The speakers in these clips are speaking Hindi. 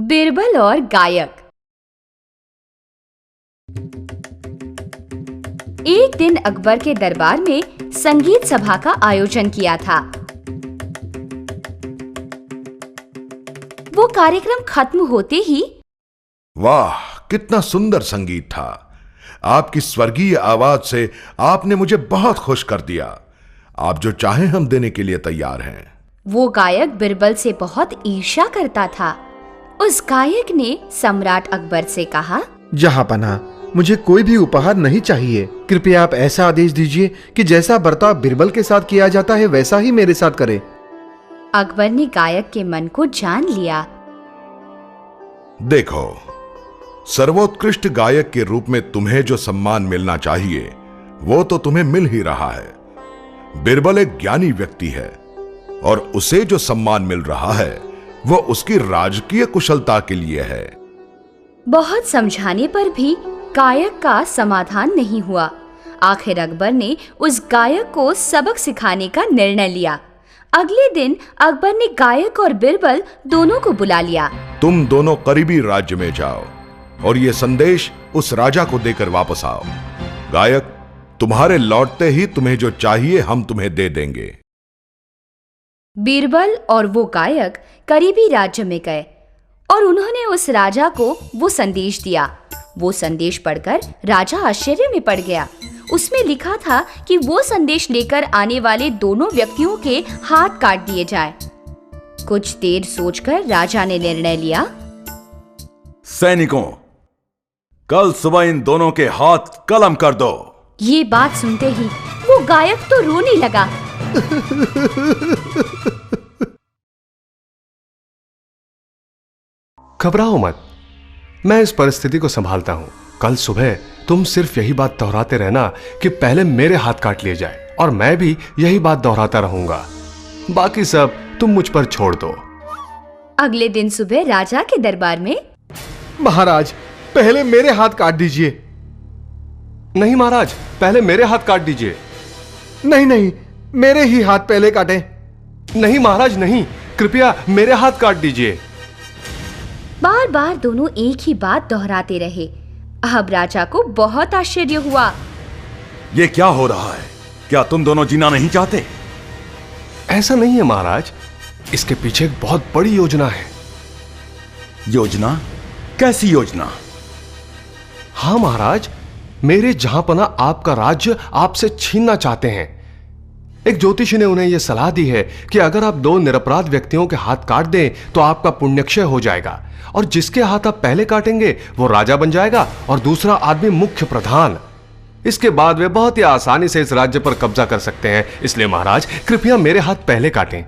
बीरबल और गायक। एक दिन अकबर के दरबार में संगीत सभा का आयोजन किया था। वो कार्यक्रम खत्म होते ही वाह, कितना सुंदर संगीत था। आपकी स्वर्गीय आवाज से आपने मुझे बहुत खुश कर दिया। आप जो चाहें हम देने के लिए तैयार हैं। वो गायक बीरबल से बहुत ईर्ष्या करता था। उस गायक ने सम्राट अकबर से कहा, जहांपनाह, मुझे कोई भी उपहार नहीं चाहिए। कृपया आप ऐसा आदेश दीजिए कि जैसा बर्ताव बीरबल के साथ किया जाता है वैसा ही मेरे साथ करें। अकबर ने गायक के मन को जान लिया। देखो, सर्वोत्कृष्ट गायक के रूप में तुम्हें जो सम्मान मिलना चाहिए वो तो तुम्हें मिल ही रहा है। बीरबल एक ज्ञानी व्यक्ति है और उसे जो सम्मान मिल रहा है वो उसकी राजकीय कुशलता के लिए है। बहुत समझाने पर भी गायक का समाधान नहीं हुआ। आखिर अकबर ने उस गायक को सबक सिखाने का निर्णय लिया। अगले दिन अकबर ने गायक और बीरबल दोनों को बुला लिया। तुम दोनों करीबी राज्य में जाओ और ये संदेश उस राजा को देकर वापस आओ। गायक, तुम्हारे लौटते ही तुम्हें जो चाहिए हम तुम्हें दे देंगे। बीरबल और वो गायक करीबी राज्य में गए और उन्होंने उस राजा को वो संदेश दिया। वो संदेश पढ़कर राजा आश्चर्य में पड़ गया। उसमें लिखा था कि वो संदेश लेकर आने वाले दोनों व्यक्तियों के हाथ काट दिए जाएं। कुछ देर सोचकर राजा ने निर्णय लिया, सैनिकों, कल सुबह इन दोनों के हाथ कलम कर दो। ये बात सुनते ही वो गायक तो रोने लगा। घबराओ मत, मैं इस परिस्थिति को संभालता हूं। कल सुबह तुम सिर्फ यही बात दोहराते रहना कि पहले मेरे हाथ काट लिए जाए, और मैं भी यही बात दोहराता रहूंगा। बाकी सब तुम मुझ पर छोड़ दो। अगले दिन सुबह राजा के दरबार में, महाराज, पहले मेरे हाथ काट दीजिए। नहीं महाराज, पहले मेरे हाथ काट दीजिए। नहीं नहीं, मेरे ही हाथ पहले काटें। नहीं महाराज नहीं, कृपया मेरे हाथ काट दीजिए। बार बार दोनों एक ही बात दोहराते रहे। अब राजा को बहुत आश्चर्य हुआ। ये क्या हो रहा है? क्या तुम दोनों जीना नहीं चाहते? ऐसा नहीं है महाराज, इसके पीछे एक बहुत बड़ी योजना है। योजना? कैसी योजना? हाँ महाराज, मेरे जहांपनाह आपका राज्य आपसे छीनना चाहते हैं। एक ज्योतिषी ने उन्हें यह सलाह दी है कि अगर आप दो निरपराध व्यक्तियों के हाथ काट दें तो आपका पुण्यक्षय हो जाएगा, और जिसके हाथ आप पहले काटेंगे वो राजा बन जाएगा और दूसरा आदमी मुख्य प्रधान। इसके बाद वे बहुत ही आसानी से इस राज्य पर कब्जा कर सकते हैं। इसलिए महाराज, कृपया मेरे हाथ पहले काटें।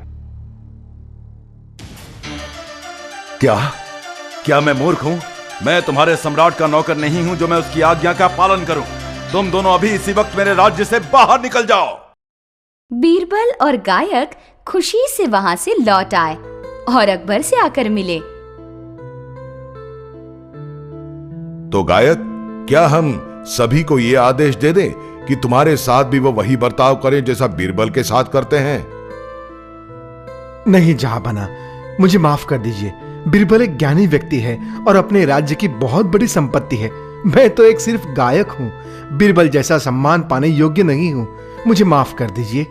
क्या मैं मूर्ख हूं? मैं तुम्हारे सम्राट का नौकर नहीं हूं जो मैं उसकी आज्ञा का पालन करूं। तुम दोनों अभी इसी वक्त मेरे राज्य से बाहर निकल जाओ। बीरबल और गायक खुशी से वहां से लौट आए और अकबर से आकर मिले। तो गायक, क्या हम सभी को यह आदेश दे दें कि तुम्हारे साथ भी वो वही बर्ताव करें जैसा बीरबल के साथ करते हैं? नहीं जहांपनाह, मुझे माफ कर दीजिए। बीरबल एक ज्ञानी व्यक्ति है और अपने राज्य की बहुत बड़ी संपत्ति है। मैं तो एक सिर्फ गायक हूं। बीरबल जैसा सम्मान पाने योग्य नहीं हूं। मुझे माफ कर दीजिए।